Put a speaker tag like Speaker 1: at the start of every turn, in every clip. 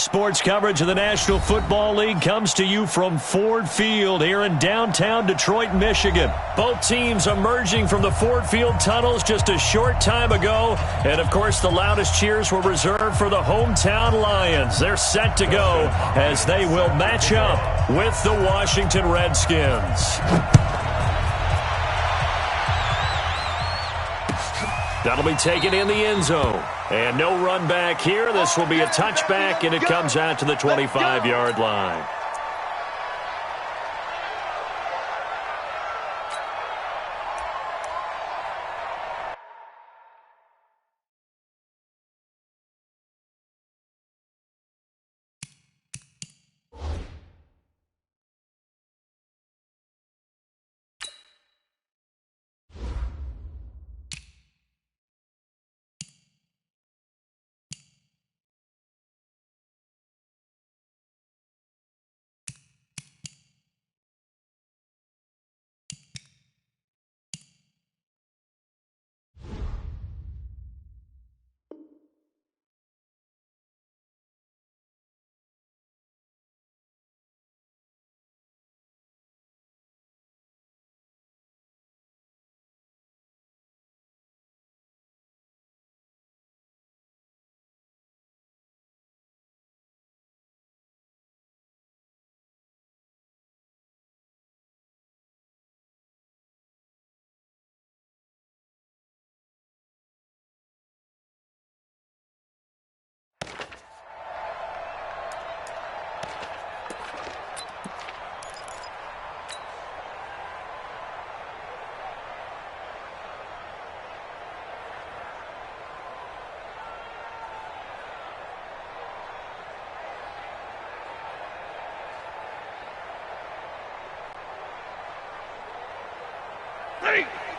Speaker 1: Sports coverage of the National Football League comes to you from Ford Field here in downtown Detroit, Michigan. Both teams emerging from the Ford Field tunnels just a short time ago. And, of course, the loudest cheers were reserved for the hometown Lions. They're set to go as they will match up with the Washington Redskins. That'll be taken in the end zone. And no run back here. This will be a touchback, and it comes out to the 25-yard line.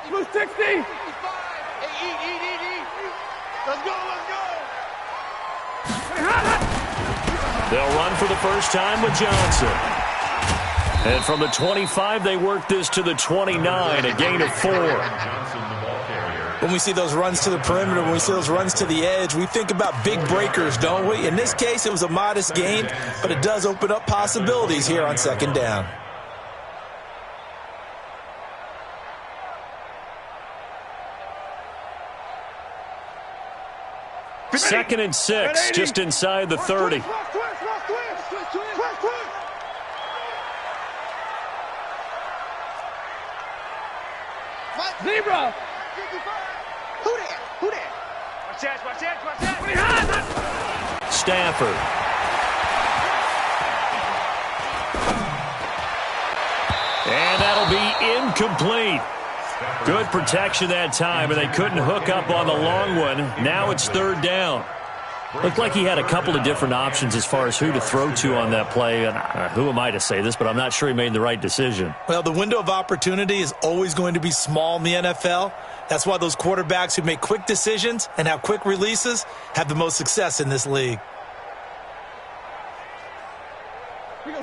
Speaker 2: Blue 60. Hey, eat. Let's go.
Speaker 1: They'll run for the first time with Johnson. And from the 25, they work this to the 29, a gain of 4.
Speaker 3: When we see those runs to the perimeter, when we see those runs to the edge, we think about big breakers, don't we? In this case, it was a modest gain, but it does open up possibilities here on second down.
Speaker 1: Second and 6, just inside the 30.
Speaker 2: Zebra.
Speaker 4: Who there? Watch that.
Speaker 1: Stafford. And that'll be incomplete. Good protection that time, and they couldn't hook up on the long one. Now it's third down. Looked like he had a couple of different options as far as who to throw to on that play. And who am I to say this, but I'm not sure he made the right decision.
Speaker 3: Well, the window of opportunity is always going to be small in the NFL. That's why those quarterbacks who make quick decisions and have quick releases have the most success in this league.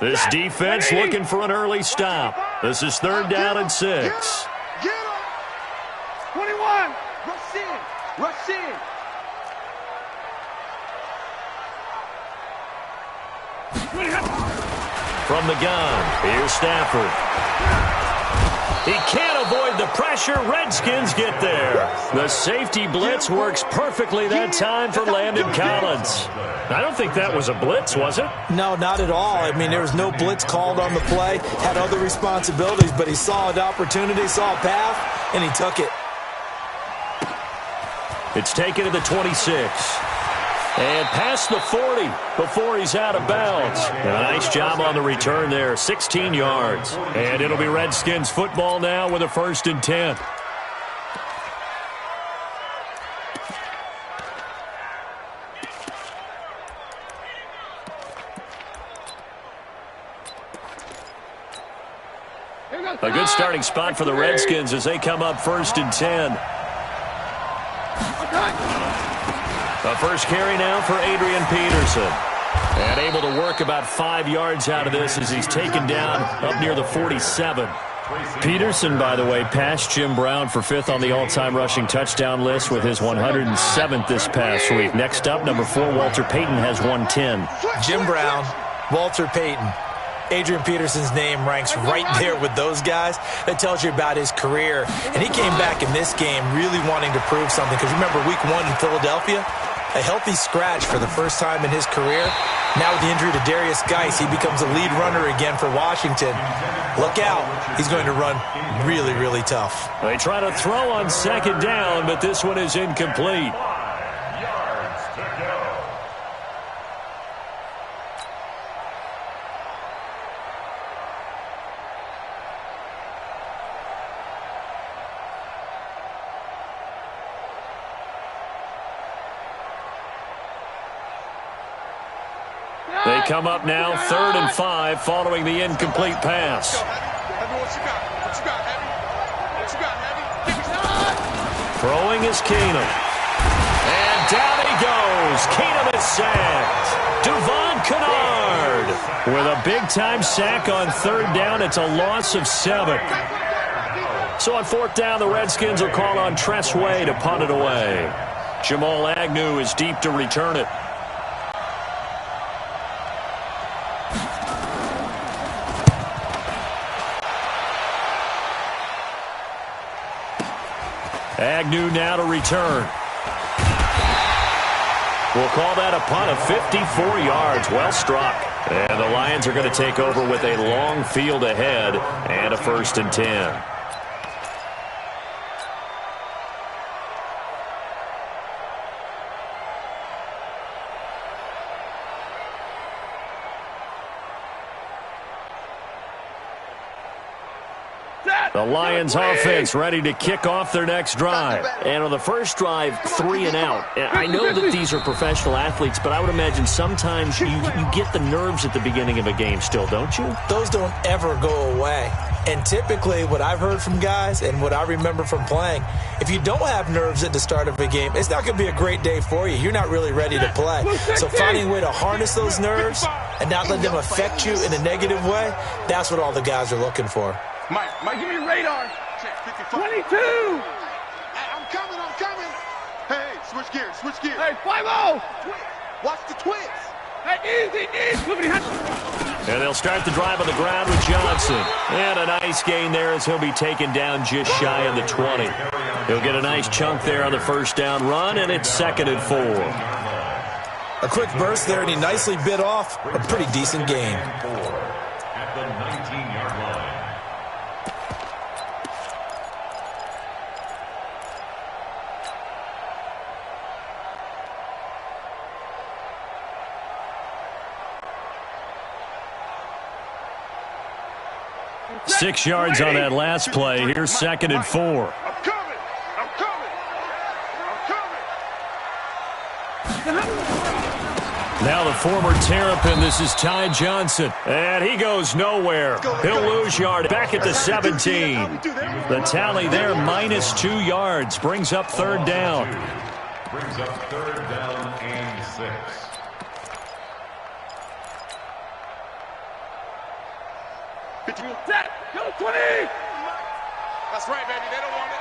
Speaker 1: This defense looking for an early stop. This is third down and 6.
Speaker 2: 21. Rush in.
Speaker 1: From the gun, here's Stafford. He can't avoid the pressure. Redskins get there. The safety blitz works perfectly that time for Landon Collins. I don't think that was a blitz, was it?
Speaker 3: No, not at all. I mean, there was no blitz called on the play. Had other responsibilities, but he saw an opportunity, saw a path, and he took it.
Speaker 1: It's taken to the 26. And past the 40 before he's out of bounds. And a nice job on the return there, 16 yards. And it'll be Redskins football now with a 1st and 10. A good starting spot for the Redskins as they come up 1st and 10. A first carry now for Adrian Peterson. And able to work about 5 yards out of this as he's taken down up near the 47. Peterson, by the way, passed Jim Brown for 5th on the all-time rushing touchdown list with his 107th this past week. Next up, number 4, Walter Payton has 110.
Speaker 3: Jim Brown, Walter Payton. Adrian Peterson's name ranks right there with those guys. That tells you about his career. And he came back in this game really wanting to prove something. Because remember, week 1 in Philadelphia, a healthy scratch for the first time in his career. Now with the injury to Darius Geis, he becomes a lead runner again for Washington. Look out. He's going to run really, really tough.
Speaker 1: They try to throw on 2nd down, but this one is incomplete. They come up now 3rd and 5 following the incomplete pass. Throwing is Keenum. And down he goes. Keenum is sacked. Devon Kennard with a big-time sack on 3rd down. It's a loss of 7. So on 4th down, the Redskins will call on Tress Way to punt it away. Jamal Agnew is deep to return it. Agnew now to return. We'll call that a punt of 54 yards. Well struck. And the Lions are going to take over with a long field ahead and a 1st and 10. The Lions offense ready to kick off their next drive. And on the first drive, 3 and out. I know that these are professional athletes, but I would imagine sometimes you get the nerves at the beginning of a game still, don't you?
Speaker 3: Those don't ever go away. And typically what I've heard from guys and what I remember from playing, if you don't have nerves at the start of a game, it's not going to be a great day for you. You're not really ready to play. So finding a way to harness those nerves and not let them affect you in a negative way, that's what all the guys are looking for.
Speaker 2: Mike, give me radar. 22.
Speaker 4: Hey, I'm coming. Hey, switch gears.
Speaker 2: Hey, 5-0.
Speaker 4: Watch the twist.
Speaker 2: Hey, easy.
Speaker 1: And they'll start the drive on the ground with Johnson. And a nice gain there as he'll be taken down just shy of the 20. He'll get a nice chunk there on the 1st down run, and it's 2nd and 4.
Speaker 3: A quick burst there, and he nicely bit off a pretty decent gain.
Speaker 5: At the 19-yard line.
Speaker 1: Six yards on that last play. Here's 2nd and 4.
Speaker 2: I'm coming.
Speaker 1: Now the former Terrapin, this is Ty Johnson. And he goes nowhere. He'll lose yard back at the 17. The tally there, -2 yards. Brings up 3rd down.
Speaker 5: Brings up 3rd down and 6.
Speaker 2: Set. Go 20.
Speaker 4: That's right, baby. They don't want it.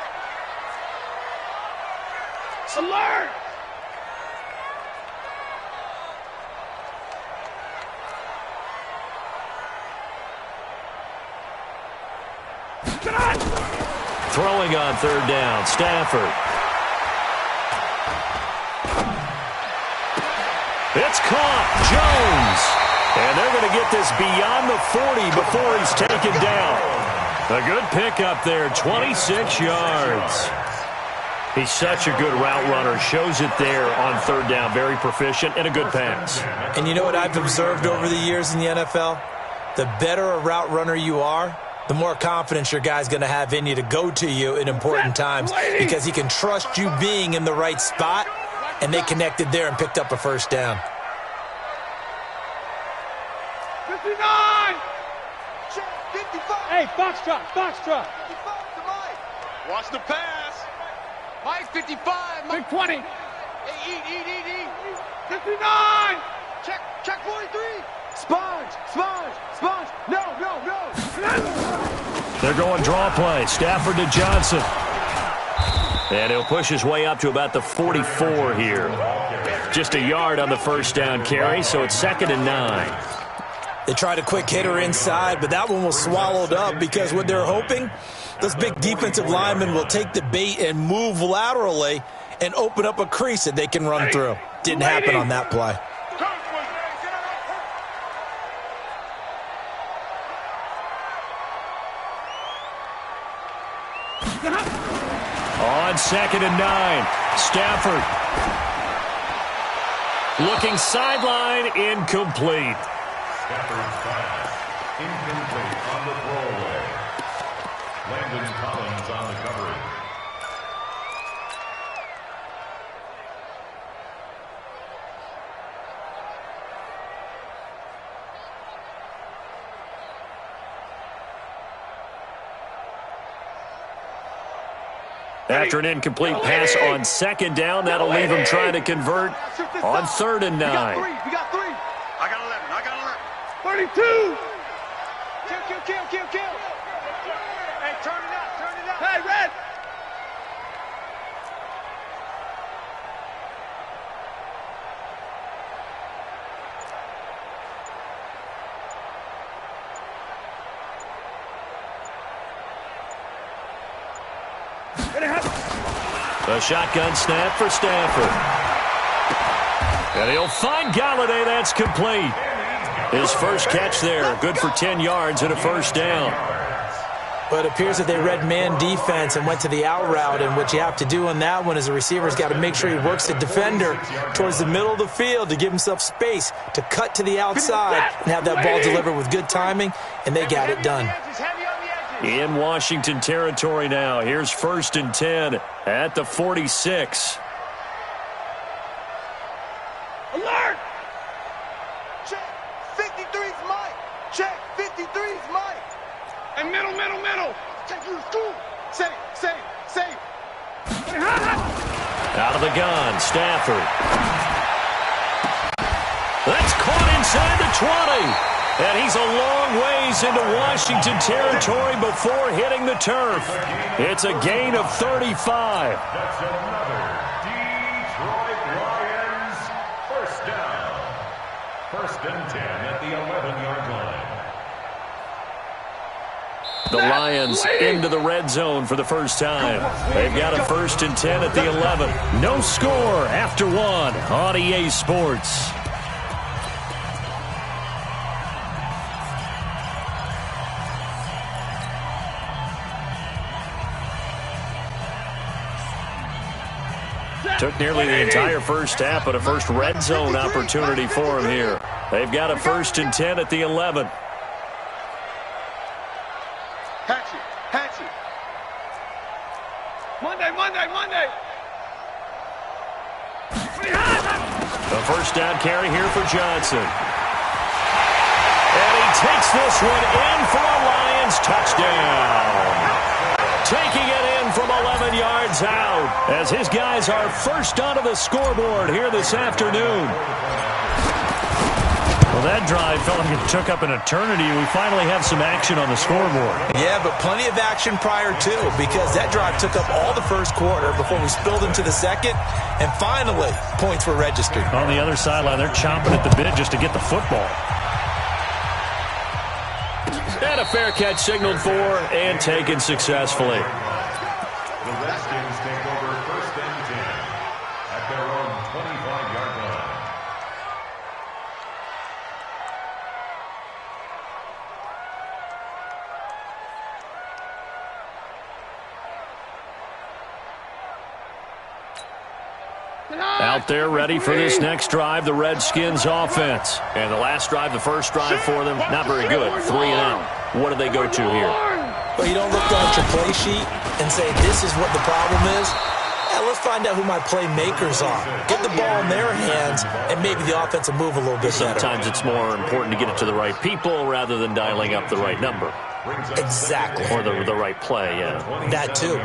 Speaker 2: Alert.
Speaker 1: Throwing on 3rd down, Stafford. It's caught. Jones. And they're going to get this beyond the 40 before he's taken down. A good pickup there, 26 yards. He's such a good route runner. Shows it there on 3rd down. Very proficient and a good pass.
Speaker 3: And you know what I've observed over the years in the NFL? The better a route runner you are, the more confidence your guy's going to have in you to go to you in important times because he can trust you being in the right spot, and they connected there and picked up a 1st down.
Speaker 2: 59.
Speaker 4: 55.
Speaker 2: Hey, Foxtrot.
Speaker 4: 55 to Mike. Watch the pass. Mike, 55.
Speaker 2: Big 20.
Speaker 4: Hey, eat.
Speaker 2: 59.
Speaker 4: Check 43. Sponge. No.
Speaker 1: They're going draw play. Stafford to Johnson. And he'll push his way up to about the 44 here. Just a yard on the first down carry, so it's 2nd and 9.
Speaker 3: They tried a quick hitter inside, but that one was swallowed up because what they're hoping, those big defensive linemen will take the bait and move laterally and open up a crease that they can run through. Didn't happen on that play.
Speaker 1: On 2nd and 9, Stafford. Looking sideline, incomplete.
Speaker 5: Stafford's pass, incomplete on the throwaway. Landon Collins on the coverage.
Speaker 1: After an incomplete pass on 2nd down, that'll leave him trying to convert on 3rd and 9.
Speaker 4: We got 3. I got 11. I got 11.
Speaker 2: 32.
Speaker 4: Kill. Hey, turn it out.
Speaker 2: Hey, Red.
Speaker 1: A shotgun snap for Stafford. And he'll find Galladay. That's complete. His first catch there. Good for 10 yards and a first down.
Speaker 3: But it appears that they read man defense and went to the out route, and what you have to do on that one is the receiver's got to make sure he works the defender towards the middle of the field to give himself space to cut to the outside and have that ball delivered with good timing, and they got it done.
Speaker 1: In Washington territory now. Here's 1st and 10 at the 46.
Speaker 2: Alert.
Speaker 4: Check. 53's Mike. Check. 53's Mike.
Speaker 2: And middle.
Speaker 4: Take you to school. Say.
Speaker 1: Out of the gun, Stafford. That's caught inside the 20. And he's a long ways into Washington territory before hitting the turf. It's a gain of 35.
Speaker 5: That's another Detroit Lions first down. 1st and 10 at the 11-yard line.
Speaker 1: The Lions into the red zone for the first time. They've got a 1st and 10 at the 11. No score after 1 on EA Sports. Took nearly the entire first half, but a first red zone opportunity for him here. They've got a 1st and 10 at the 11.
Speaker 4: Hatchet.
Speaker 2: Monday.
Speaker 1: A first down carry here for Johnson. And he takes this one in for a Lions touchdown. Taking it in from 11 yards out as his guys are first onto the scoreboard here this afternoon. Well, that drive felt like it took up an eternity. We finally have some action on the scoreboard.
Speaker 3: Yeah, but plenty of action prior to, because that drive took up all the first quarter before we spilled into the second, and finally, points were registered.
Speaker 1: On the other sideline, they're chomping at the bit just to get the football. And a fair catch signaled for and taken successfully.
Speaker 5: The Redskins take over 1st and 10 at their own 25-yard line.
Speaker 1: Out there ready for this next drive, the Redskins offense. And the last drive, the first drive for them, not very good. 3 and out. What do they go to here?
Speaker 3: Well, you don't look down at your play sheet and say, this is what the problem is. Let's find out who my playmakers are. Get the ball in their hands, and maybe the offense will move a little bit better.
Speaker 1: Sometimes it's more important to get it to the right people rather than dialing up the right number.
Speaker 3: Exactly.
Speaker 1: Or the right play, yeah.
Speaker 3: That too.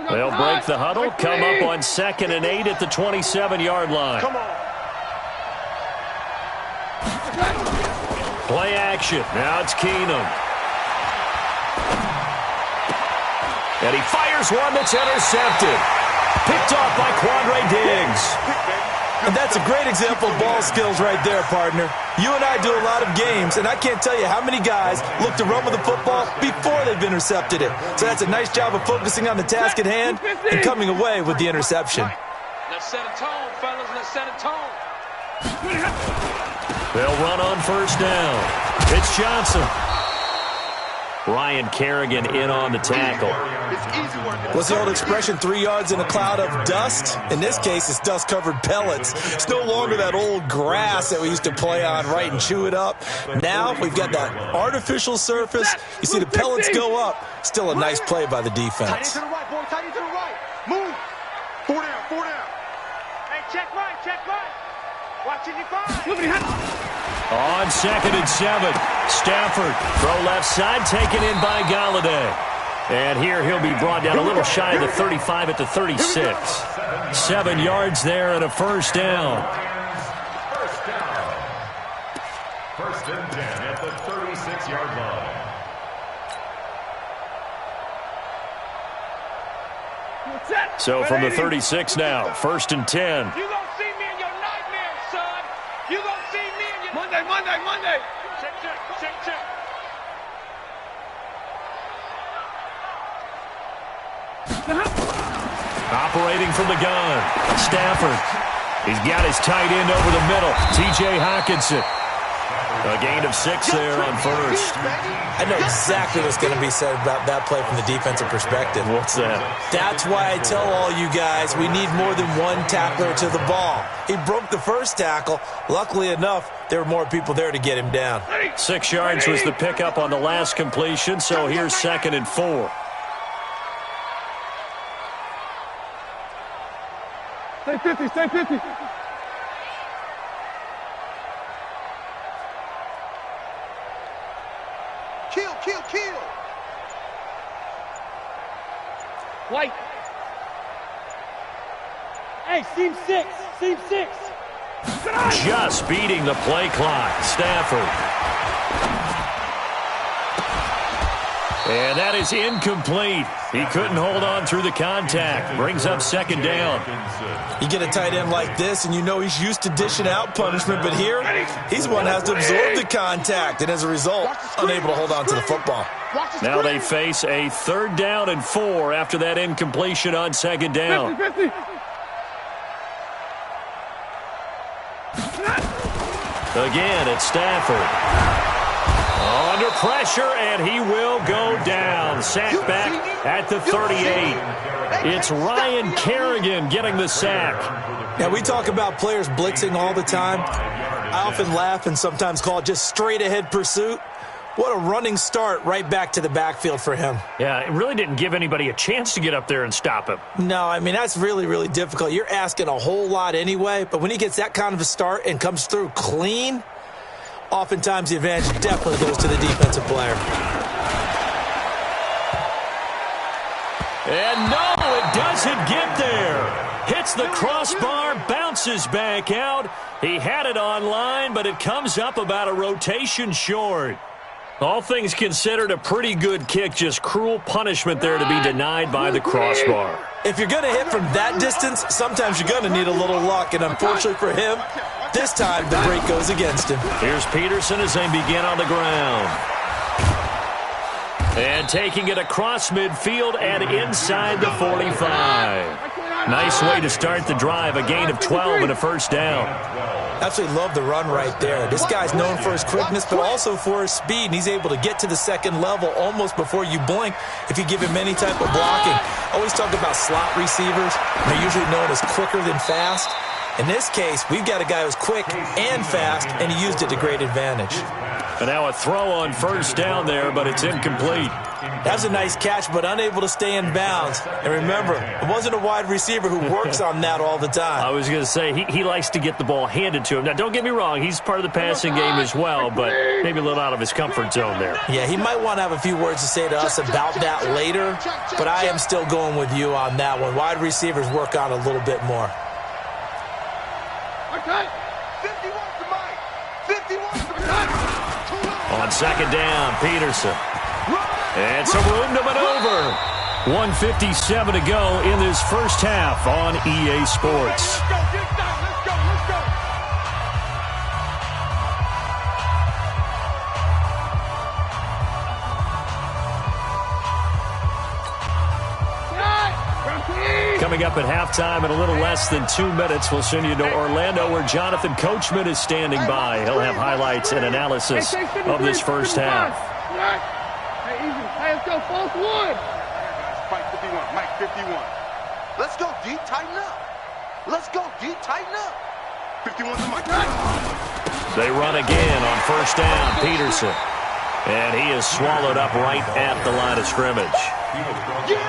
Speaker 1: They'll break the huddle, come up on 2nd and 8 at the 27-yard line.
Speaker 2: Come on.
Speaker 1: Play action. Now it's Keenum. And he fires one that's intercepted. Picked off by Quandre Diggs.
Speaker 3: And that's a great example of ball skills right there, partner. You and I do a lot of games, and I can't tell you how many guys look to run with the football before they've intercepted it. So that's a nice job of focusing on the task at hand and coming away with the interception.
Speaker 4: Let's set a tone, fellas. Let's set a tone.
Speaker 1: They'll run on 1st down. It's Johnson. Ryan Kerrigan in on the tackle.
Speaker 3: What's the old expression, 3 yards in a cloud of dust? In this case, it's dust-covered pellets. It's no longer that old grass that we used to play on, right, and chew it up. Now we've got that artificial surface. You see the pellets go up. Still a nice play by the defense.
Speaker 4: Tight end to the right, boy. Tight end to the right. Move. 4 down, 4 down. Hey, check right, check right. Watching your 5.
Speaker 1: On 2nd and 7, Stafford, throw left side, taken in by Galladay. And here he'll be brought down a little shy of the 35 at the 36. 7 yards there and a 1st down.
Speaker 5: 1st and 10 at the 36-yard line.
Speaker 1: So from the 36 now, 1st and 10.
Speaker 4: You gonna see me in your nightmares, son. You gonna see me in your... Monday. Check.
Speaker 1: Operating from the gun, Stafford. He's got his tight end over the middle, T.J. Hockenson. A gain of 6 there on 1st.
Speaker 3: I know exactly what's going to be said about that play from the defensive perspective.
Speaker 1: What's that?
Speaker 3: That's why I tell all you guys we need more than one tackler to the ball. He broke the 1st tackle. Luckily enough, there were more people there to get him down.
Speaker 1: 6 yards was the pickup on the last completion, so here's 2nd and 4.
Speaker 2: Stay 50.
Speaker 4: Kill.
Speaker 2: White. Hey, seam 6.
Speaker 1: Just beating the play clock, Stafford. And that is incomplete. He couldn't hold on through the contact. Brings up 2nd down.
Speaker 3: You get a tight end like this, and you know he's used to dishing out punishment, but here, he's the one that has to absorb the contact, and as a result, unable to hold on to the football.
Speaker 1: Now they face a 3rd down and 4 after that incompletion on 2nd down.
Speaker 2: 50.
Speaker 1: Again, it's Stafford. Under pressure, and he will go down. Sacked back at the 38. It's Ryan Kerrigan getting the sack.
Speaker 3: Now, we talk about players blitzing all the time. I often laugh and sometimes call it just straight-ahead pursuit. What a running start right back to the backfield for him.
Speaker 1: Yeah, it really didn't give anybody a chance to get up there and stop him.
Speaker 3: No, I mean, that's really, really difficult. You're asking a whole lot anyway, but when he gets that kind of a start and comes through clean, oftentimes the advantage definitely goes to the defensive player.
Speaker 1: And no, it doesn't get there. Hits the crossbar, bounces back out. He had it on line, but it comes up about a rotation short. All things considered, a pretty good kick, just cruel punishment there to be denied by the crossbar.
Speaker 3: If you're going to hit from that distance, sometimes you're going to need a little luck, and unfortunately for him, this time the break goes against him.
Speaker 1: Here's Peterson as they begin on the ground. And taking it across midfield and inside the 45. Nice way to start the drive, a gain of 12 and a 1st down.
Speaker 3: Absolutely love the run right there. This guy's known for his quickness, but also for his speed, and he's able to get to the 2nd level almost before you blink if you give him any type of blocking. I always talk about slot receivers. They're usually known as quicker than fast. In this case, we've got a guy who's quick and fast, and he used it to great advantage.
Speaker 1: And now a throw on 1st down there, but it's incomplete.
Speaker 3: That was a nice catch, but unable to stay in bounds. And remember, it wasn't a wide receiver who works on that all the time.
Speaker 1: I was going to say, he likes to get the ball handed to him. Now, don't get me wrong, he's part of the passing game as well, but maybe a little out of his comfort zone there.
Speaker 3: Yeah, he might want to have a few words to say to us about that later, but I am still going with you on that one. Wide receivers work on a little bit more.
Speaker 4: Okay. 51 to Mike. 51 to Mike.
Speaker 1: On second down, Peterson. And some room to maneuver. 1:57 to go in this first half on EA Sports.
Speaker 4: Let's go. Let's go.
Speaker 1: Coming up at halftime in a little less than 2 minutes, we'll send you to Orlando where Jonathan Coachman is standing by. He'll have highlights and analysis of this first half.
Speaker 2: Hey, easy. Hey, let's go. False one.
Speaker 4: Mike 51. Mike 51. Let's go deep. Tighten up. Let's go deep. Tighten up. 51 to Mike.
Speaker 1: They run again on first down. Peterson. And he is swallowed up right at the line of scrimmage.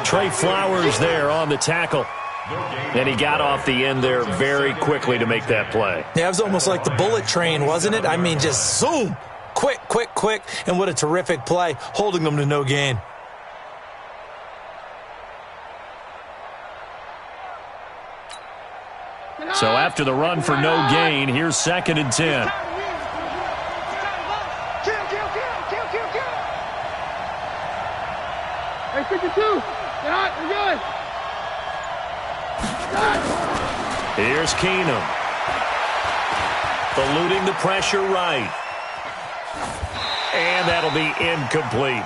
Speaker 1: Trey Flowers there on the tackle. And he got off the end there very quickly to make that play.
Speaker 3: Yeah, it was almost like the bullet train, wasn't it? I mean, just zoom. Quick. And what a terrific play, holding them to no gain.
Speaker 1: So after the run for no gain, here's 2nd and 10.
Speaker 2: Hey, 52. Get out. We're good.
Speaker 1: Here's Keenum. Eluding the pressure right. And that'll be incomplete.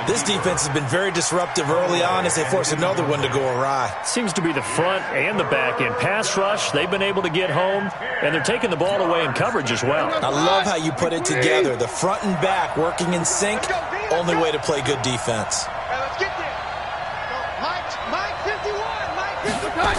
Speaker 3: This defense has been very disruptive early on as they force another one to go awry.
Speaker 1: Seems to be the front and the back end. Pass rush, they've been able to get home, and they're taking the ball away in coverage as well.
Speaker 3: I love how you put it together. The front and back working in sync, only way to play good defense.
Speaker 4: Hey, let's get there. Mike 51. Mike 51.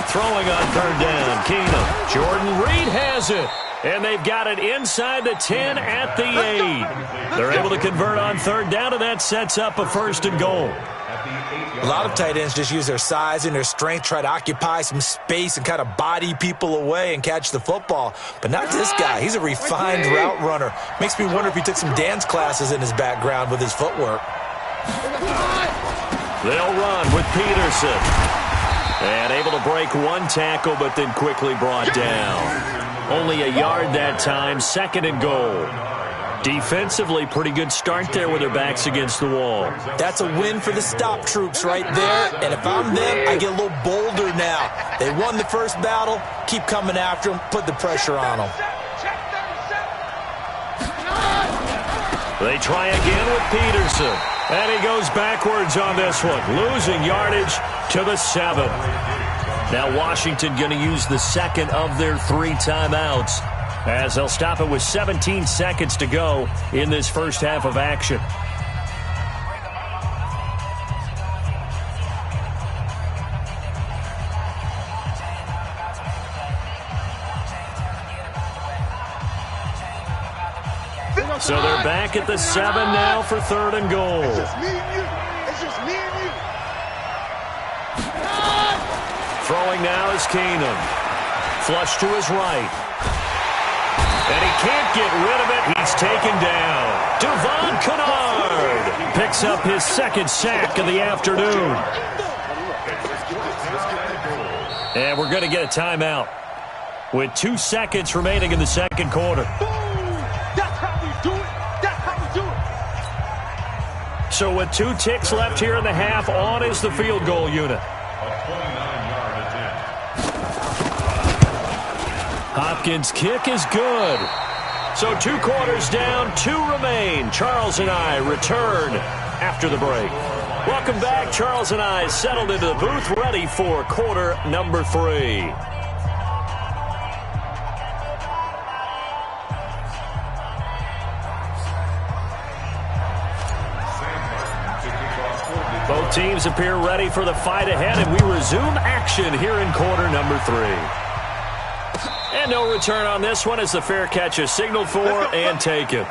Speaker 1: Throwing on third down, Keenum. Jordan Reed has it. And they've got it inside the 10 at the 8. They're able to convert on third down, and that sets up a 1st and goal.
Speaker 3: A lot of tight ends just use their size and their strength, try to occupy some space and kind of body people away and catch the football. But not this guy. He's a refined route runner. Makes me wonder if he took some dance classes in his background with his footwork.
Speaker 1: They'll run with Peterson. And able to break one tackle, but then quickly brought down. Only a yard that time, 2nd and goal. Defensively, pretty good start there with their backs against the wall.
Speaker 3: That's a win for the stop troops right there. And if I'm them, I get a little bolder now. They won the first battle. Keep coming after them. Put the pressure on them.
Speaker 1: They try again with Peterson. And he goes backwards on this one, losing yardage to the 7. Now Washington going to use the 2nd of their 3 timeouts as they'll stop it with 17 seconds to go in this first half of action. So they're back at the 7 now for 3rd and goal.
Speaker 4: It's just me and you. It's just me and you.
Speaker 1: Throwing now is Keenum. Flush to his right. And he can't get rid of it. He's taken down. Devon Kennard picks up his 2nd sack of the afternoon. And we're going to get a timeout with 2 seconds remaining in the 2nd quarter.
Speaker 4: That's how we do it. That's how we do it.
Speaker 1: So with 2 ticks left here in the half, on is the field goal unit. Hopkins' kick is good. So 2 quarters down, 2 remain. Charles and I return after the break. Welcome back. Charles and I settled into the booth, ready for quarter number 3. Both teams appear ready for the fight ahead, and we resume action here in quarter number 3. And no return on this one as the fair catch is signaled for and taken.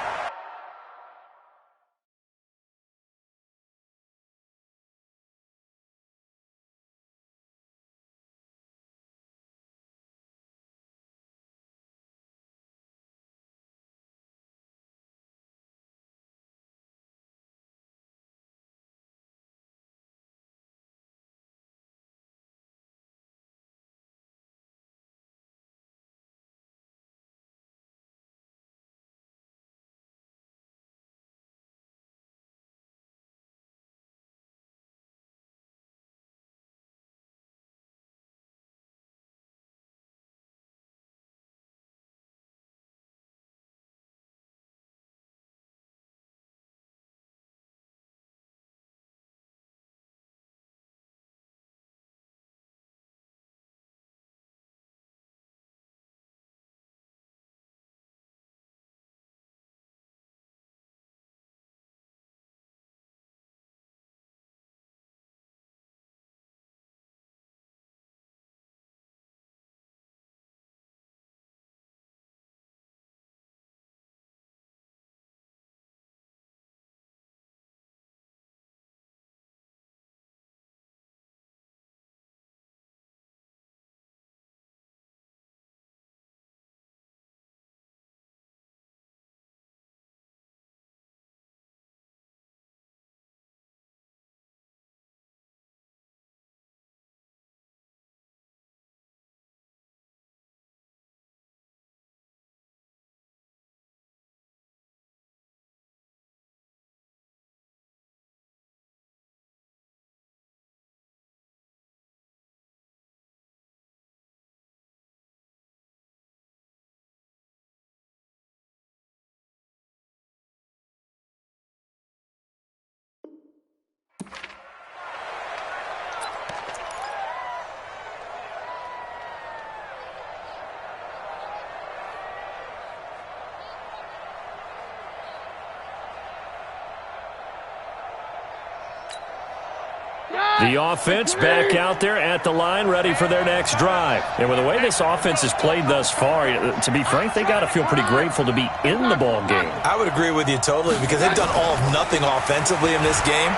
Speaker 1: The offense back out there at the line, ready for their next drive. And with the way this offense has played thus far, to be frank, they got to feel pretty grateful to be in the ball game.
Speaker 3: I would agree with you totally because they've done all of nothing offensively in this game,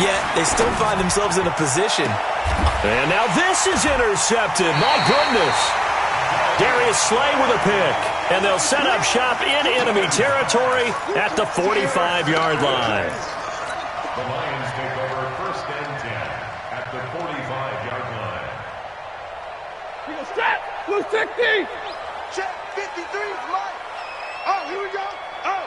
Speaker 3: yet they still find themselves in a position.
Speaker 1: And now this is intercepted. My goodness. Darius Slay with a pick. And they'll set up shop in enemy territory at the 45-yard line.
Speaker 5: The Lions take over first and 10 at the 45-yard line.
Speaker 2: Set. Blue 60.
Speaker 4: Check 53 is Mike. Oh, here we go. Oh.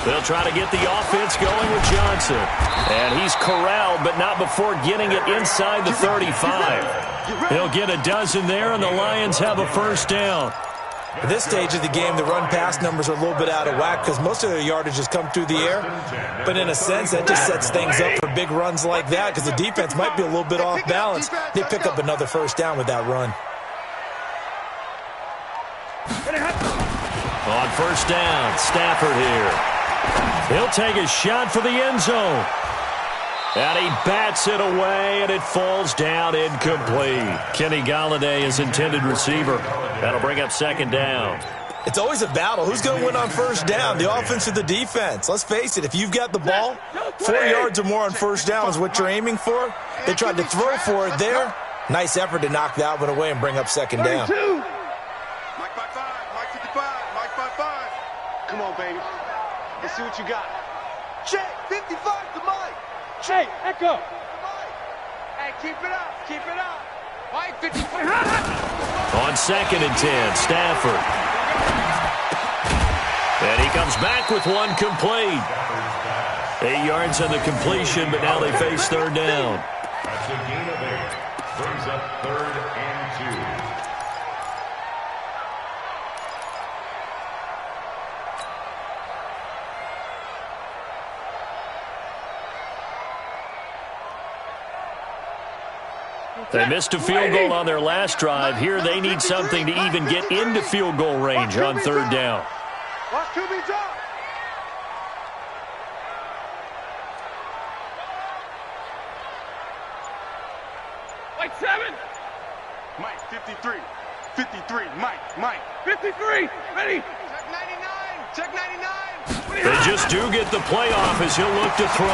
Speaker 1: They'll try to get the offense going with Johnson. And he's corralled, but not before getting it inside the 35. He'll get a dozen there, and the Lions have a first down.
Speaker 3: At this stage of the game, the run-pass numbers are a little bit out of whack because most of their yardage has come through the air. But in a sense, that just sets things up for big runs like that because the defense might be a little bit off balance. They pick up another first down with that run.
Speaker 1: On first down, Stafford here. He'll take a shot for the end zone. And he bats it away, and it falls down incomplete. Kenny Golladay is intended receiver. That'll bring up second down.
Speaker 3: It's always a battle. Who's going to win on first down, the offense or the defense? Let's face it, if you've got the ball, 4 yards or more on first down is what you're aiming for. They tried to throw for it there. Nice effort to knock that one away and bring up second down.
Speaker 4: Mike 5-5, Mike 55, Mike 5-5. Come on, baby. Let's see what you got. Check 55 to Mike.
Speaker 2: Hey, Echo.
Speaker 4: Hey, keep it up. Keep it up. Mike 55.
Speaker 1: On second and 10, Stafford. And he comes back with one complete. 8 yards on the completion, but now they face third down.
Speaker 5: That's a gain of 8. Brings up third and 2.
Speaker 1: They missed a field goal on their last drive. Here they need something to even get into field goal range on third down.
Speaker 4: Watch QB drop.
Speaker 2: Like 7.
Speaker 4: Mike 53. 53. Mike.
Speaker 2: 53. Ready.
Speaker 4: Check 99. Check 99.
Speaker 1: They just do get the playoff as he'll look to throw.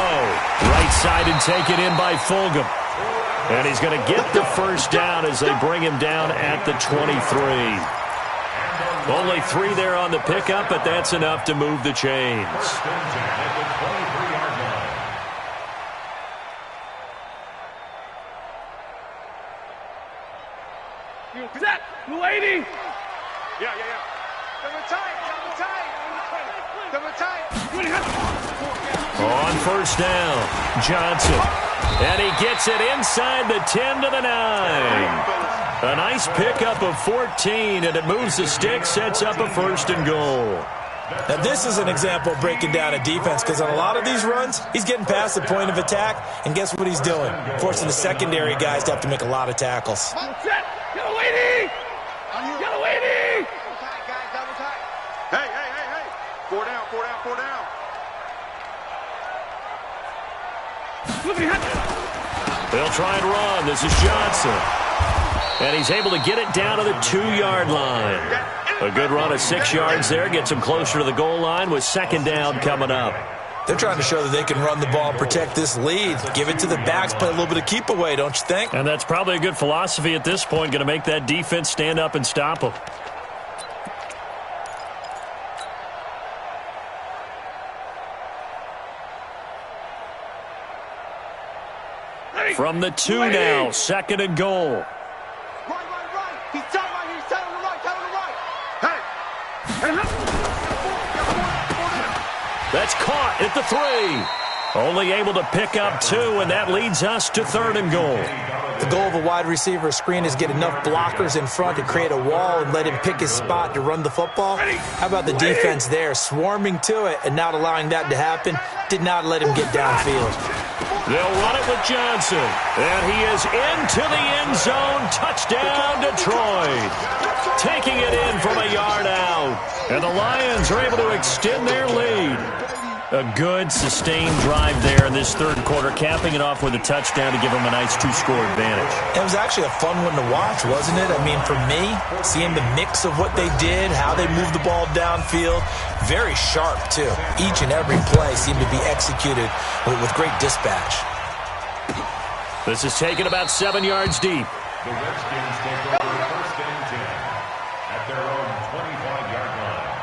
Speaker 1: Right side and take it in by Fulgham. And he's going to get the first down as they bring him down at the 23. Only 3 there on the pickup, but that's enough to move the chains.
Speaker 2: Set. Blue 80.
Speaker 4: Yeah. Double tight.
Speaker 1: On first down, Johnson. And he gets it inside the 10 to the 9. A nice pickup of 14, and it moves the stick, sets up a first and goal.
Speaker 3: Now, this is an example of breaking down a defense because on a lot of these runs, he's getting past the point of attack, and guess what he's doing? Forcing the secondary guys to have to make a lot of tackles.
Speaker 2: Set. Yellow 80. Yellow 80.
Speaker 4: Double tight, guys. Double tight. Hey. 4 down.
Speaker 1: They'll try and run. This is Johnson. And he's able to get it down to the 2-yard line. A good run of 6 yards there. Gets him closer to the goal line with second down coming up.
Speaker 3: They're trying to show that they can run the ball, protect this lead. Give it to the backs, play a little bit of keep away, don't you think?
Speaker 1: And that's probably a good philosophy at this point. Going to make that defense stand up and stop them. From the 2 now, second and goal.
Speaker 4: Right. He's telling the right. Hey.
Speaker 1: That's caught at the 3. Only able to pick up 2, and that leads us to third and goal.
Speaker 3: The goal of a wide receiver screen is get enough blockers in front to create a wall and let him pick his spot to run the football. How about the defense there, swarming to it and not allowing that to happen? Did not let him get downfield.
Speaker 1: They'll run it with Johnson, and he is into the end zone. Touchdown, Detroit. Taking it in from a yard out, and the Lions are able to extend their lead. A good, sustained drive there in this third quarter, capping it off with a touchdown to give them a nice two-score advantage.
Speaker 3: It was actually a fun one to watch, wasn't it? I mean, for me, seeing the mix of what they did, how they moved the ball downfield, very sharp, too. Each and every play seemed to be executed with great dispatch.
Speaker 1: This is taken about 7 yards deep.
Speaker 5: The Redskins take over first and 10 at their own 25-yard line.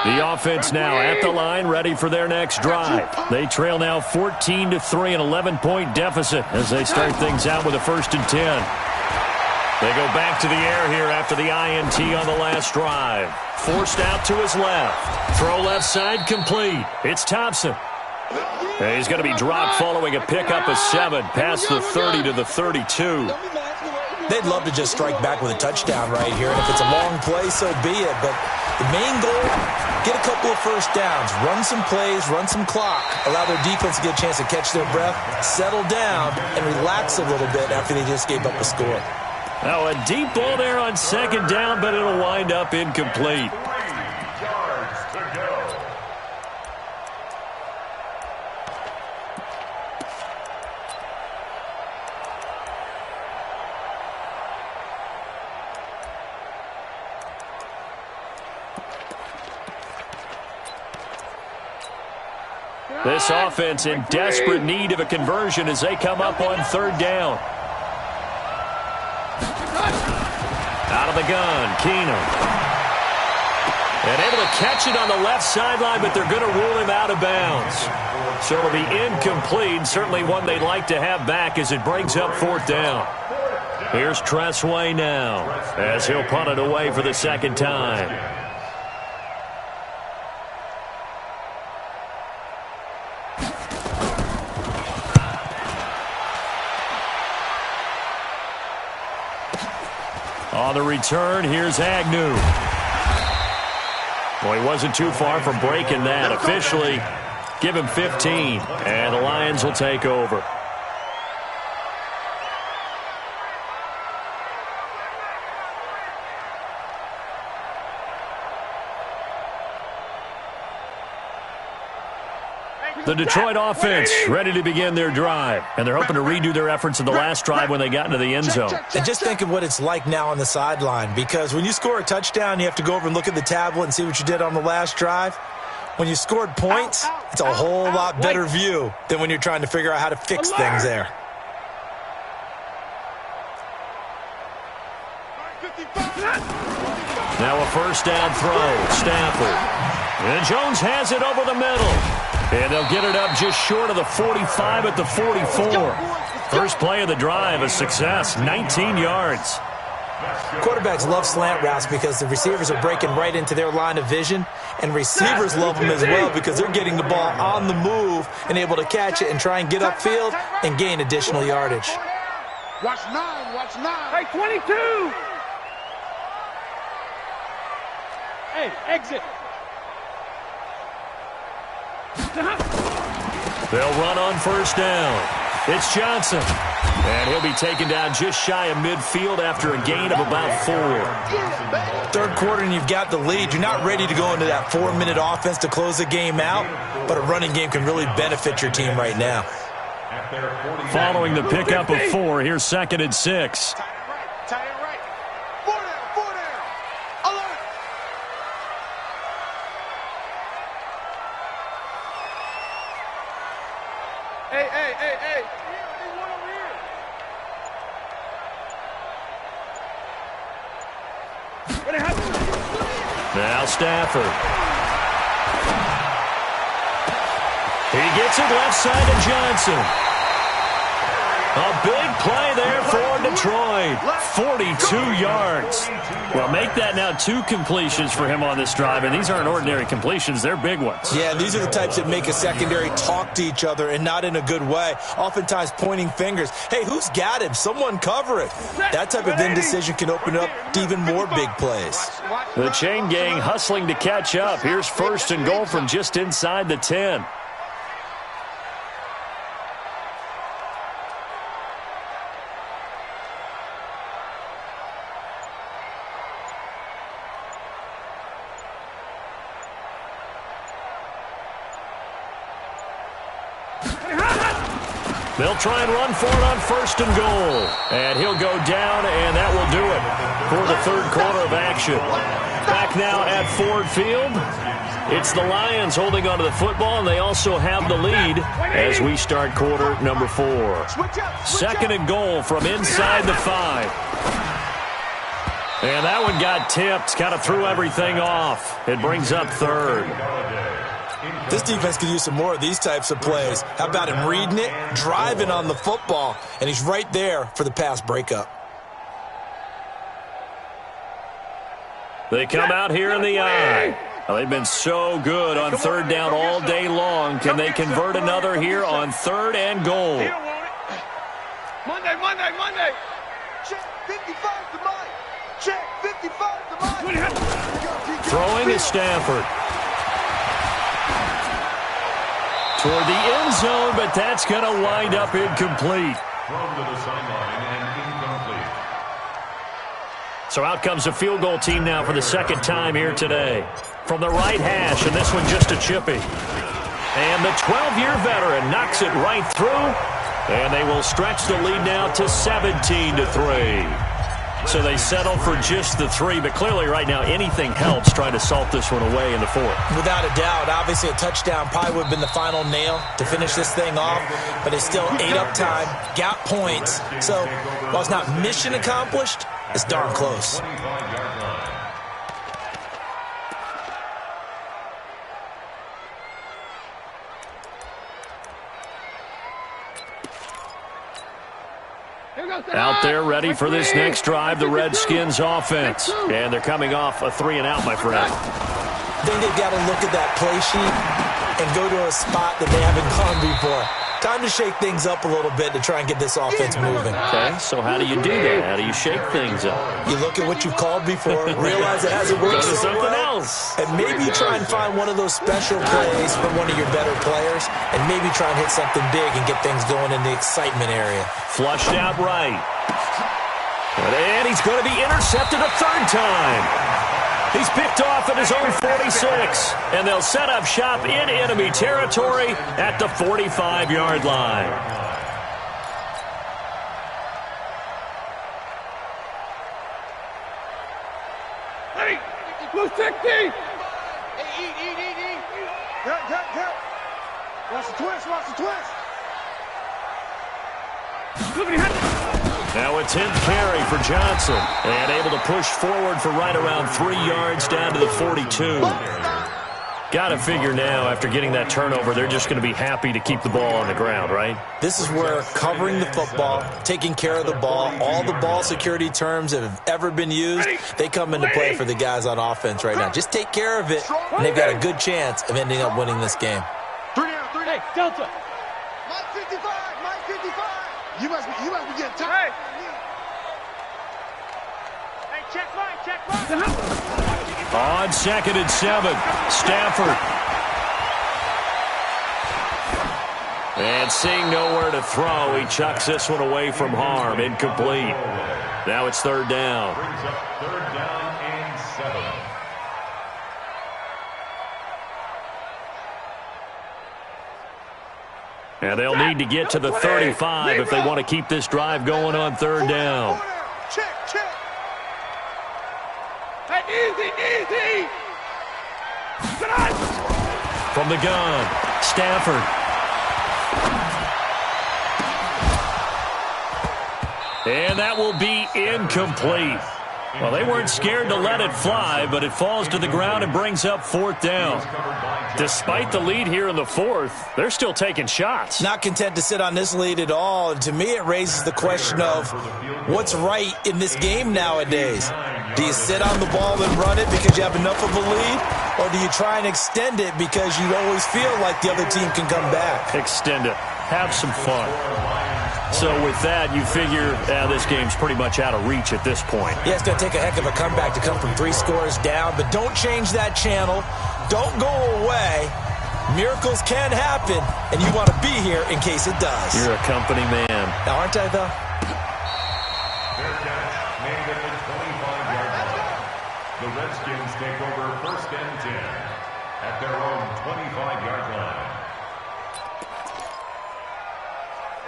Speaker 1: The offense now at the line, ready for their next drive. They trail now 14-3, an 11-point deficit as they start things out with a 1st and 10. They go back to the air here after the INT on the last drive. Forced out to his left. Throw left side complete. It's Thompson. And he's going to be dropped following a pickup of 7 past the 30 to the 32.
Speaker 3: They'd love to just strike back with a touchdown right here, and if it's a long play, so be it. But the main goal, get a couple of first downs, run some plays, run some clock, allow their defense to get a chance to catch their breath, settle down, and relax a little bit after they just gave up a score.
Speaker 1: Now a deep ball there on 2nd down, but it'll wind up incomplete.
Speaker 5: 3 yards to go.
Speaker 1: This offense in desperate need of a conversion as they come up on 3rd down. Out of the gun, Keenum. And able to catch it on the left sideline, but they're going to rule him out of bounds. So it'll be incomplete, certainly one they'd like to have back as it brings up 4th down. Here's Tressway now as he'll punt it away for the 2nd time. On the return, here's Agnew. Well, he wasn't too far from breaking that. Officially, give him 15, and the Lions will take over. The Detroit offense ready to begin their drive, and they're hoping to redo their efforts in the last drive when they got into the end zone.
Speaker 3: And just think of what it's like now on the sideline, because when you score a touchdown, you have to go over and look at the tablet and see what you did on the last drive. When you scored points, it's a whole lot better view than when you're trying to figure out how to fix things there.
Speaker 1: Now a 1st down throw, Stafford. And Jones has it over the middle. And they'll get it up just short of the 45 at the 44. First play of the drive, a success, 19 yards.
Speaker 3: Quarterbacks love slant routes because the receivers are breaking right into their line of vision, and receivers love them as well because they're getting the ball on the move and able to catch it and try and get upfield and gain additional yardage.
Speaker 2: Watch 9, watch 9. Hey, 22. Hey, exit.
Speaker 1: They'll run on 1st down. It's Johnson. And he'll be taken down just shy of midfield after a gain of about 4.
Speaker 3: 3rd quarter and you've got the lead. You're not ready to go into that 4-minute offense to close the game out, but a running game can really benefit your team right now.
Speaker 1: Following the pickup of 4, here's 2nd and 6.
Speaker 4: Tight end right. 4 down. Alert.
Speaker 2: Hey.
Speaker 1: Now Stafford. He gets it left side to Johnson. A big play there for Detroit. 42 yards. Well, make that now 2 completions for him on this drive, and these aren't ordinary completions. They're big ones.
Speaker 3: Yeah, these are the types that make a secondary talk to each other and not in a good way. Oftentimes pointing fingers. Hey, who's got him? Someone cover it. That type of indecision can open up to even more big plays.
Speaker 1: The chain gang hustling to catch up. Here's 1st and goal from just inside the 10. They'll try and run for it on 1st and goal. And he'll go down, and that will do it for the third quarter of action. Back now at Ford Field. It's the Lions holding onto the football, and they also have the lead as we start quarter number 4. 2nd and goal from inside the 5. And that one got tipped, kind of threw everything off. It brings up 3rd.
Speaker 3: This defense could use some more of these types of plays. How about him reading it, driving on the football, and he's right there for the pass breakup.
Speaker 1: They come out here in the eye. Well, they've been so good on 3rd down all day long. Can they convert another here on 3rd and goal?
Speaker 2: Monday.
Speaker 4: Check 55 to Mike. Check 55 to Mike.
Speaker 1: Throwing is Stafford. Toward the end zone, but that's going to wind up incomplete.
Speaker 5: Thrown to the sideline and incomplete.
Speaker 1: So out comes the field goal team now for the 2nd time here today. From the right hash, and this one just a chippy. And the 12-year veteran knocks it right through, and they will stretch the lead now to 17-3. So they settle for just the 3, but clearly right now anything helps trying to salt this one away in the 4th.
Speaker 3: Without a doubt, obviously a touchdown probably would have been the final nail to finish this thing off, but it's still 8 up time, got points. So while it's not mission accomplished, it's darn close.
Speaker 1: Out there ready for this next drive, the Redskins offense. And they're coming off a 3-and-out, my friend.
Speaker 3: I think they've got to look at that play sheet and go to a spot that they haven't gone before. Time to shake things up a little bit to try and get this offense moving.
Speaker 1: Okay, so how do you do that? How do you shake things up?
Speaker 3: You look at what you've called before, realize it hasn't worked
Speaker 1: Go to
Speaker 3: so
Speaker 1: something
Speaker 3: well,
Speaker 1: else.
Speaker 3: and maybe try and find one of those special plays from one of your better players, and maybe try and hit something big and get things going in the excitement area.
Speaker 1: Flushed out right. And he's going to be intercepted a 3rd time. He's picked off at his own 46, and they'll set up shop in enemy territory at the 45-yard line.
Speaker 2: Hey, blue 16.
Speaker 4: Hey, eat. Cut. Watch the twist.
Speaker 1: Now a 10th carry for Johnson, and able to push forward for right around 3 yards down to the 42. Got to figure now, after getting that turnover, they're just going to be happy to keep the ball on the ground, right?
Speaker 3: This is where covering the football, taking care of the ball, all the ball security terms that have ever been used, they come into play for the guys on offense right now. Just take care of it, and they've got a good chance of ending up winning this game.
Speaker 4: 3 down.
Speaker 2: Hey, Delta.
Speaker 4: Mike 55. You must be getting tired. Hey, check Mike.
Speaker 1: On 2nd and 7, Stafford. And seeing nowhere to throw, he chucks this one away from harm. Incomplete. Now it's 3rd down.
Speaker 5: Brings up 3rd down and 7.
Speaker 1: And they'll need to get to the 35 if they want to keep this drive going on 3rd down.
Speaker 4: Check.
Speaker 2: Hey, easy.
Speaker 1: From the gun, Stafford. And that will be incomplete. Well, they weren't scared to let it fly, but it falls to the ground and brings up 4th down. Despite the lead here in the 4th, they're still taking shots.
Speaker 3: Not content to sit on this lead at all. And to me, it raises the question of what's right in this game nowadays. Do you sit on the ball and run it because you have enough of a lead? Or do you try and extend it because you always feel like the other team can come back?
Speaker 1: Extend it. Have some fun. So with that, you figure this game's pretty much out of reach at this point.
Speaker 3: Yeah, it's going to take a heck of a comeback to come from 3 scores down, but don't change that channel. Don't go away. Miracles can happen, and you want to be here in case it does.
Speaker 1: You're a company man.
Speaker 3: Now, aren't I, though?
Speaker 5: Fair catch made at the 25-yard line. The Redskins take over 1st and 10 at their own 25-yard line.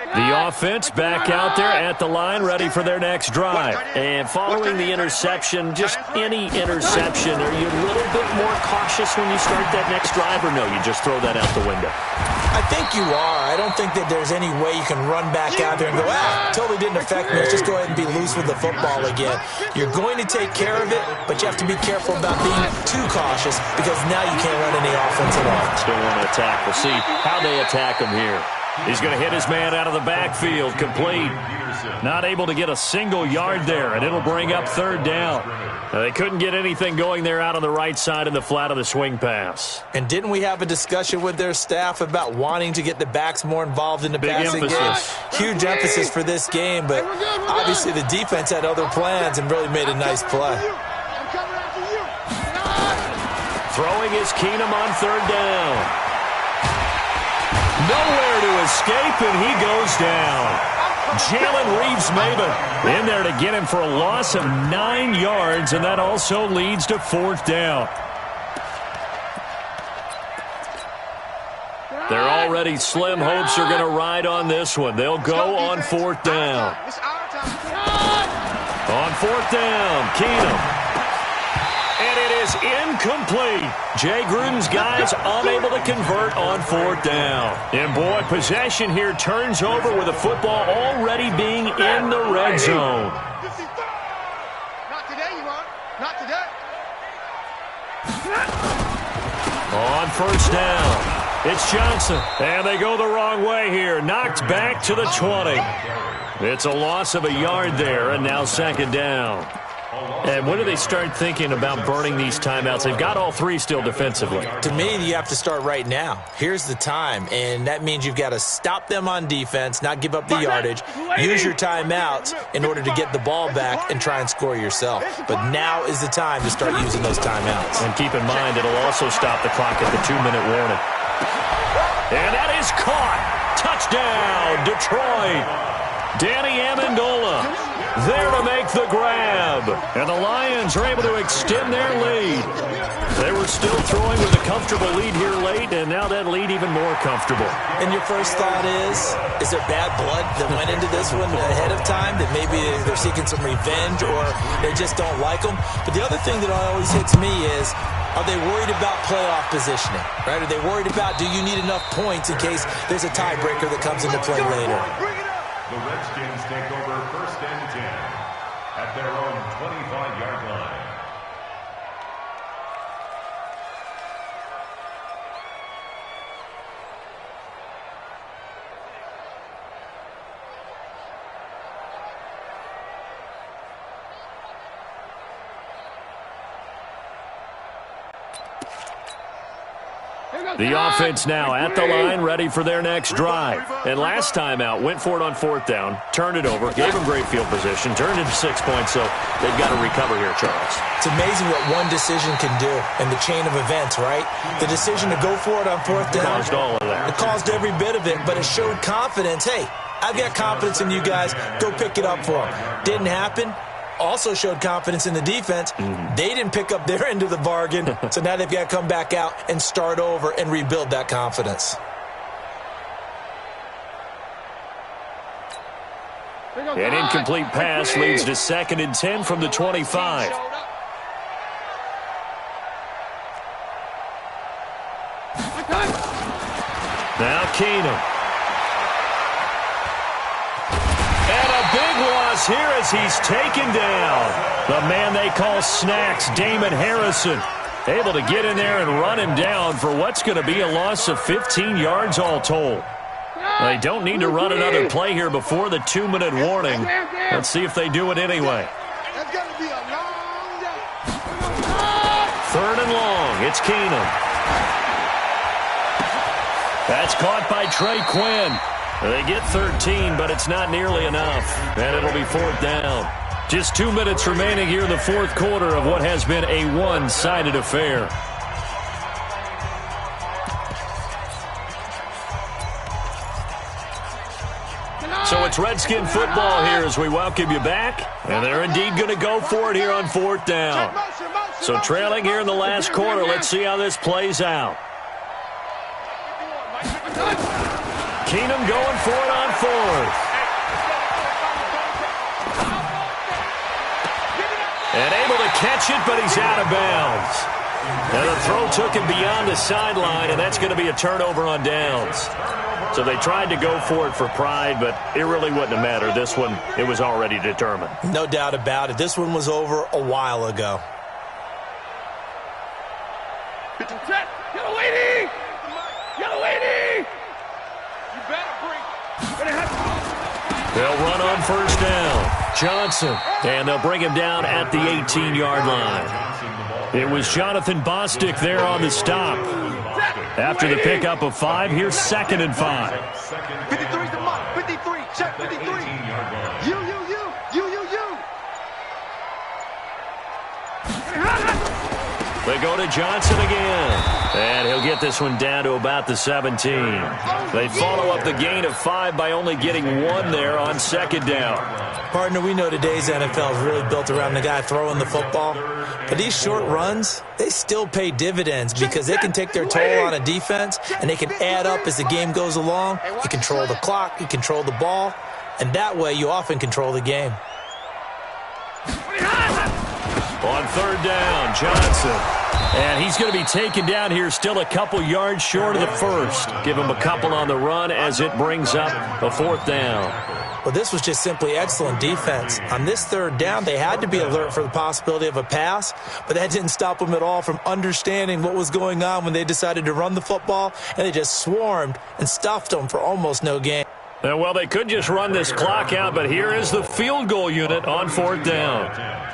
Speaker 1: The offense back out there at the line, ready for their next drive. And following the interception, just any interception, are you a little bit more cautious when you start that next drive, or no, you just throw that out the window?
Speaker 3: I think you are. I don't think that there's any way you can run back out there and go, totally didn't affect me. Let's just go ahead and be loose with the football again. You're going to take care of it, but you have to be careful about being too cautious because now you can't run any offense at all.
Speaker 1: Still want to attack. We'll see how they attack him here. He's going to hit his man out of the backfield, complete. Not able to get a single yard there, and it'll bring up third down. They couldn't get anything going there out on the right side in the flat of the swing pass.
Speaker 3: And didn't we have a discussion with their staff about wanting to get the backs more involved in the passing game? Huge emphasis for this game, but obviously the defense had other plans and really made a nice play.
Speaker 1: Throwing is Keenum on third down. Nowhere to escape, and he goes down. Jalen Reeves-Maybin in there to get him for a loss of 9 yards, and that also leads to fourth down. They're already slim hopes are going to ride on this one. They'll go on fourth down. On fourth down, Keenum. And it is incomplete. Jay Gruden's guys unable to convert on fourth down. And, boy, possession here turns over with the football already being in the red zone.
Speaker 2: Not today, you won't. Not today.
Speaker 1: On first down, it's Johnson. And they go the wrong way here. Knocked back to the 20. It's a loss of a yard there, and now second down. And when do they start thinking about burning these timeouts? They've got all three still defensively.
Speaker 3: To me, you have to start right now. Here's the time, and that means you've got to stop them on defense, not give up the yardage, use your timeouts in order to get the ball back and try and score yourself. But now is the time to start using those timeouts.
Speaker 1: And keep in mind, it'll also stop the clock at the 2-minute warning. And that is caught. Touchdown, Detroit. Danny Amendola there to make the grab. And the Lions are able to extend their lead. They were still throwing with a comfortable lead here late, and now that lead even more comfortable.
Speaker 3: And your first thought is there bad blood that went into this one ahead of time, that maybe they're seeking some revenge or they just don't like them? But the other thing that always hits me is, are they worried about playoff positioning? Right? Are they worried about, do you need enough points in case there's a tiebreaker that comes into play later?
Speaker 5: The Redskins take over first and 10 at their own 25-yard line.
Speaker 1: The offense now at the line, ready for their next drive. And last time out, went for it on fourth down, turned it over, gave them great field position, turned into 6 points, so they've got to recover here, Charles.
Speaker 3: It's amazing what one decision can do in the chain of events, right? The decision to go for it on fourth down.
Speaker 1: Caused all of that.
Speaker 3: It caused every bit of it, but it showed confidence. Hey, I've got confidence in you guys. Go pick it up for them. Didn't happen. Also showed confidence in the defense. They didn't pick up their end of the bargain, so now they've got to come back out and start over and rebuild that confidence.
Speaker 1: An incomplete pass leads to 2nd and 10 from the 25. Now Keenum. Big loss here as he's taken down. The man they call Snacks, Damon Harrison, able to get in there and run him down for what's going to be a loss of 15 yards all told. They don't need to run another play here before the 2-minute warning. Let's see if they do it anyway.
Speaker 2: That's going to be a long day.
Speaker 1: 3rd and long. It's Keenum. That's caught by Trey Quinn. They get 13, but it's not nearly enough. And it'll be fourth down. Just 2 minutes remaining here in the fourth quarter of what has been a one-sided affair. So it's Redskin football here as we welcome you back. And they're indeed going to go for it here on fourth down. So trailing here in the last quarter, let's see how this plays out. Keenum going for it on fourth. And able to catch it, but he's out of bounds. And the throw took him beyond the sideline, and that's going to be a turnover on downs. So they tried to go for it for pride, but it really wouldn't have mattered. This one, it was already determined.
Speaker 3: No doubt about it. This one was over a while ago.
Speaker 2: Yellow lady! Yellow lady! You better bring.
Speaker 1: They'll run on first down. Johnson. And they'll bring him down at the 18-yard line. It was Jonathan Bostic there on the stop. After the pickup of 5, here's 2nd and 5.
Speaker 4: 53's the mark. 53. Check 53. You.
Speaker 1: They go to Johnson again. And he'll get this one down to about the 17. They follow up the gain of 5 by only getting 1 there on 2nd down.
Speaker 3: Partner, we know today's NFL is really built around the guy throwing the football. But these short runs, they still pay dividends because they can take their toll on a defense, and they can add up as the game goes along. You control the clock, you control the ball, and that way you often control the game.
Speaker 1: On 3rd down, Johnson. And he's going to be taken down here still a couple yards short of the first. Give him a couple on the run as it brings up a 4th down.
Speaker 3: Well, this was just simply excellent defense. On this 3rd down, they had to be alert for the possibility of a pass, but that didn't stop them at all from understanding what was going on when they decided to run the football, and they just swarmed and stuffed them for almost no gain.
Speaker 1: Well, they could just run this clock out, but here is the field goal unit on 4th down.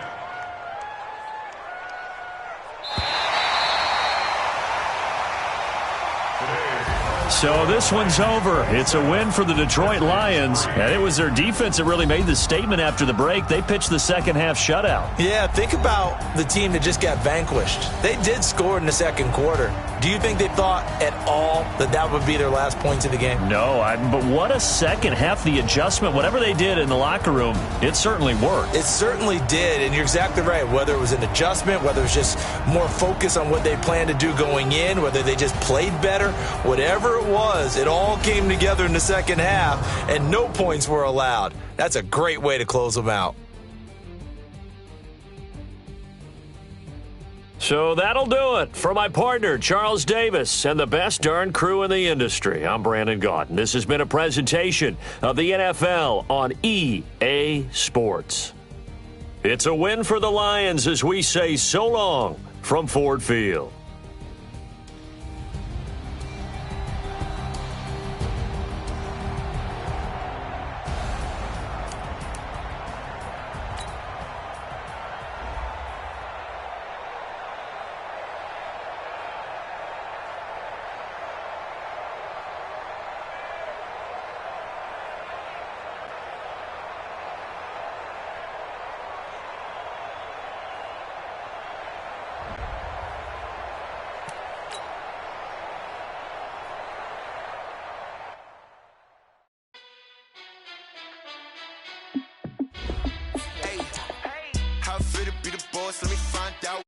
Speaker 1: So this one's over. It's a win for the Detroit Lions, and it was their defense that really made the statement after the break. They pitched the second half shutout.
Speaker 3: Yeah, think about the team that just got vanquished. They did score in the 2nd quarter. Do you think they thought at all that that would be their last points of the game?
Speaker 1: No, but what a second half. The adjustment, whatever they did in the locker room, it certainly worked.
Speaker 3: It certainly did, and you're exactly right. Whether it was an adjustment, whether it was just more focus on what they planned to do going in, whether they just played better, whatever it was, it all came together in the second half, and no points were allowed. That's a great way to close them out.
Speaker 1: So that'll do it for my partner, Charles Davis, and the best darn crew in the industry. I'm Brandon Gaudin. This has been a presentation of the NFL on EA Sports. It's a win for the Lions as we say so long from Ford Field.
Speaker 6: How fit to be the boss? Let me find out.